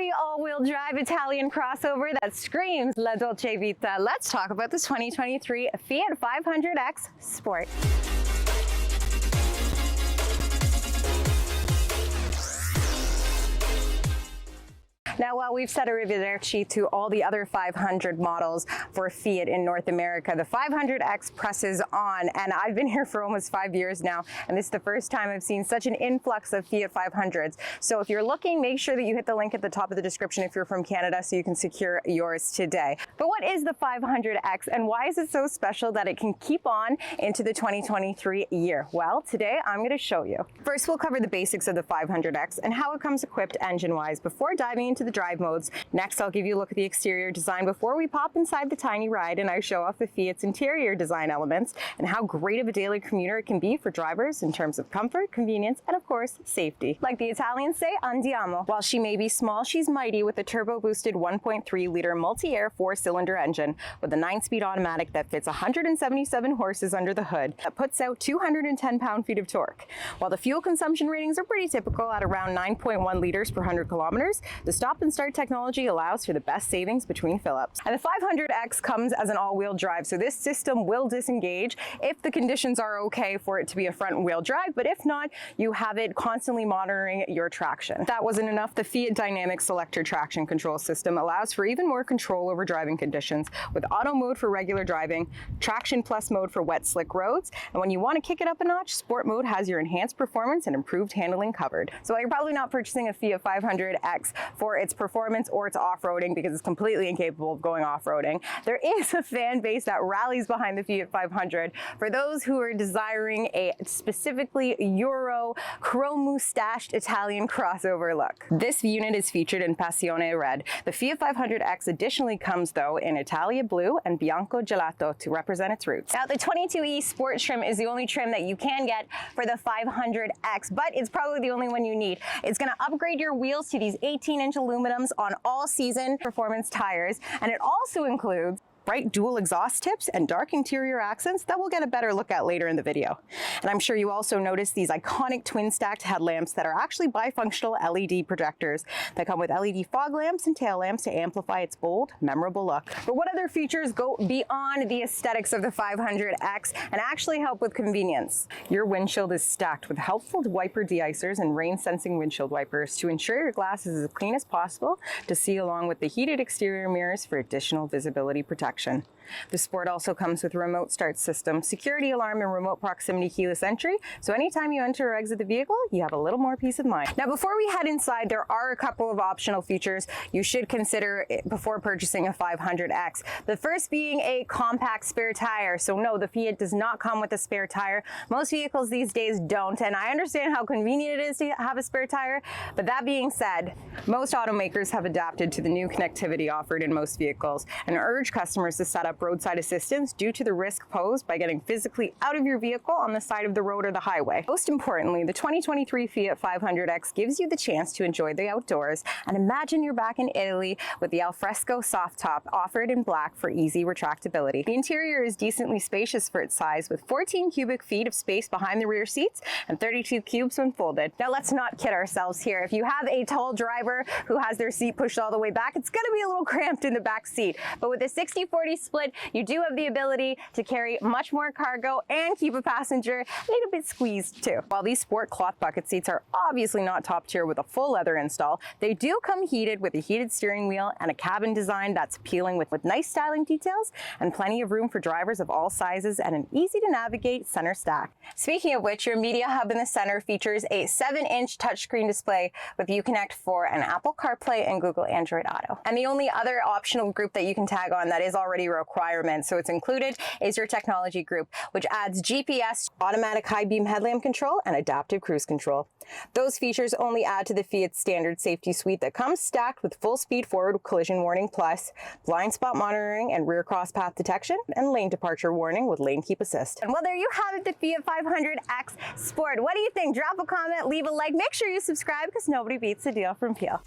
sporty all-wheel drive Italian crossover that screams La Dolce Vita. Let's talk about the 2023 Fiat 500X Sport. Now, while we've set a arrivederci to all the other 500 models for Fiat in North America, the 500X presses on, and I've been here for almost 5 years now, and this is the first time I've seen such an influx of Fiat 500s. So if you're looking, make sure that you hit the link at the top of the description if you're from Canada so you can secure yours today. But what is the 500X and why is it so special that it can keep on into the 2023 year? Well, today I'm going to show you. First, we'll cover the basics of the 500X and how it comes equipped engine-wise before diving into the drive modes. Next, I'll give you a look at the exterior design before we pop inside the tiny ride and I show off the Fiat's interior design elements and how great of a daily commuter it can be for drivers in terms of comfort, convenience, and of course, safety. Like the Italians say, andiamo. While she may be small, she's mighty with a turbo-boosted 1.3-liter multi-air 4-cylinder engine with a 9-speed automatic that fits 177 horses under the hood that puts out 210 pound-feet of torque. While the fuel consumption ratings are pretty typical at around 9.1 liters per 100 kilometers, the stop and start technology allows for the best savings between fill-ups. And the 500X comes as an all-wheel drive, so this system will disengage if the conditions are okay for it to be a front-wheel drive, but if not, you have it constantly monitoring your traction. If that wasn't enough, the Fiat Dynamic Selector traction control system allows for even more control over driving conditions with auto mode for regular driving, traction plus mode for wet slick roads, and when you want to kick it up a notch, sport mode has your enhanced performance and improved handling covered. So while you're probably not purchasing a Fiat 500X for its performance or its off-roading because it's completely incapable of going off-roading, there is a fan base that rallies behind the Fiat 500 for those who are desiring a specifically Euro chrome moustached Italian crossover look. This unit is featured in Passione Red. The Fiat 500X additionally comes though in Italia Blue and Bianco Gelato to represent its roots. Now the 22E Sport trim is the only trim that you can get for the 500X, but it's probably the only one you need. It's going to upgrade your wheels to these 18-inch aluminums on all-season performance tires, and it also includes bright dual exhaust tips and dark interior accents that we'll get a better look at later in the video. And I'm sure you also noticed these iconic twin stacked headlamps that are actually bifunctional LED projectors that come with LED fog lamps and tail lamps to amplify its bold, memorable look. But what other features go beyond the aesthetics of the 500X and actually help with convenience? Your windshield is stacked with helpful wiper de-icers and rain sensing windshield wipers to ensure your glass is as clean as possible to see, along with the heated exterior mirrors for additional visibility protection. The Sport also comes with a remote start system, security alarm, and remote proximity keyless entry, so anytime you enter or exit the vehicle, you have a little more peace of mind. Now, before we head inside, there are a couple of optional features you should consider before purchasing a 500X. The first being a compact spare tire. So no, the Fiat does not come with a spare tire. Most vehicles these days don't, and I understand how convenient it is to have a spare tire, but that being said, most automakers have adapted to the new connectivity offered in most vehicles and urge customers to set up roadside assistance due to the risk posed by getting physically out of your vehicle on the side of the road or the highway. Most importantly, the 2023 Fiat 500X gives you the chance to enjoy the outdoors and imagine you're back in Italy with the alfresco soft top offered in black for easy retractability. The interior is decently spacious for its size with 14 cubic feet of space behind the rear seats and 32 cubes when folded. Now let's not kid ourselves here. If you have a tall driver who has their seat pushed all the way back, it's going to be a little cramped in the back seat. But with a 60-40 split, you do have the ability to carry much more cargo and keep a passenger a little bit squeezed too. While these sport cloth bucket seats are obviously not top tier with a full leather install, they do come heated with a heated steering wheel and a cabin design that's appealing with nice styling details and plenty of room for drivers of all sizes and an easy to navigate center stack. Speaking of which, your media hub in the center features a 7-inch touchscreen display with Uconnect 4 and Apple CarPlay and Google Android Auto. And the only other optional group that you can tag on that is already a requirement, so it's included, is your technology group, which adds GPS, automatic high beam headlamp control, and adaptive cruise control. Those features only add to the Fiat standard safety suite that comes stacked with full speed forward collision warning plus, blind spot monitoring and rear cross path detection, and lane departure warning with lane keep assist. And well, there you have it, the Fiat 500X Sport. What do you think? Drop a comment, leave a like, make sure you subscribe because nobody beats the deal from Peel.